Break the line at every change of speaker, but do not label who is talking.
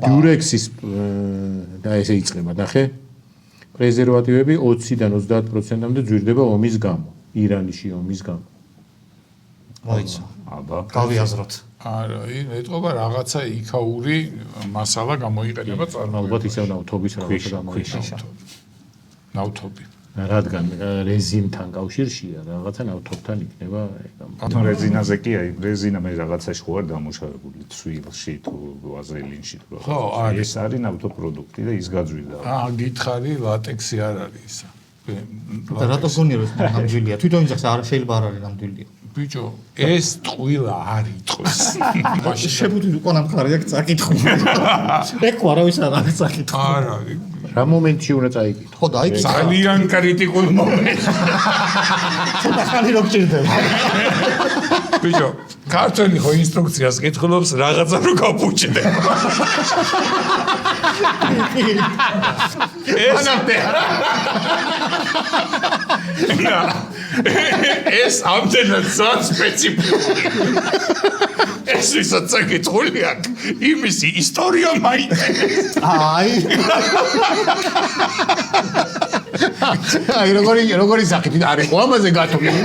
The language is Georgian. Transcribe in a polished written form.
დიურექსის და ესე იწყება, ნახე. პრეზერვატივები 20-დან 30%-მდე ძვირდება ომის გამო, ირანიში ომის გამო.
მოიცა.
აბა.
გავიაზროთ.
არა, ეტყობა რაღაცა იქაური მასალა გამოიყენება წარმოება.
ალბათ ისევ ნავთობის რაღაცა გამოიყენება.
ნავთობი.
რადგან რეზინთან კავშირშია, რაღაცა ნავთობთან იქნება
ანუ რეზინაზე კი აი, რეზინა მე რაღაცაში ხო არ დამუშავებული, ცვილში თუ ვაზელინში თუ
ხო,
ეს არის ნავთობპროდუქტი და ის გაძვირდა.
გითხარი ლატექსი არ არის ისა.
და რატო გონია რომ ნამდვილია? თვითონ იძახს არ შეიძლება არ არის ნამდვილია.
ბიჭო, ეს ტყუილა არ იტყვის.
მაშინ შებუთი უკან ამხარია წაკითხო. ეკო არავის არ არის წაკითხო.
არა,
რა მომენტში უნდა წაიკითხო?
ხო დაიკითხა.
ძალიან კრიტიკულ მომენტში.
ცოტა ხანი რო გჭირდება.
ბიჭო, ქართველი ხო ინსტრუქციას კითხულობს რაღაცა რო გაფუჭდება. ეს ამდენად სპეციფიკური. ეს ვისაც საკითხული აქვს, იმისი ისტორია მაინტერესებს.
აი როგორი საკითხი არის ყო ამაზე გათვლილი.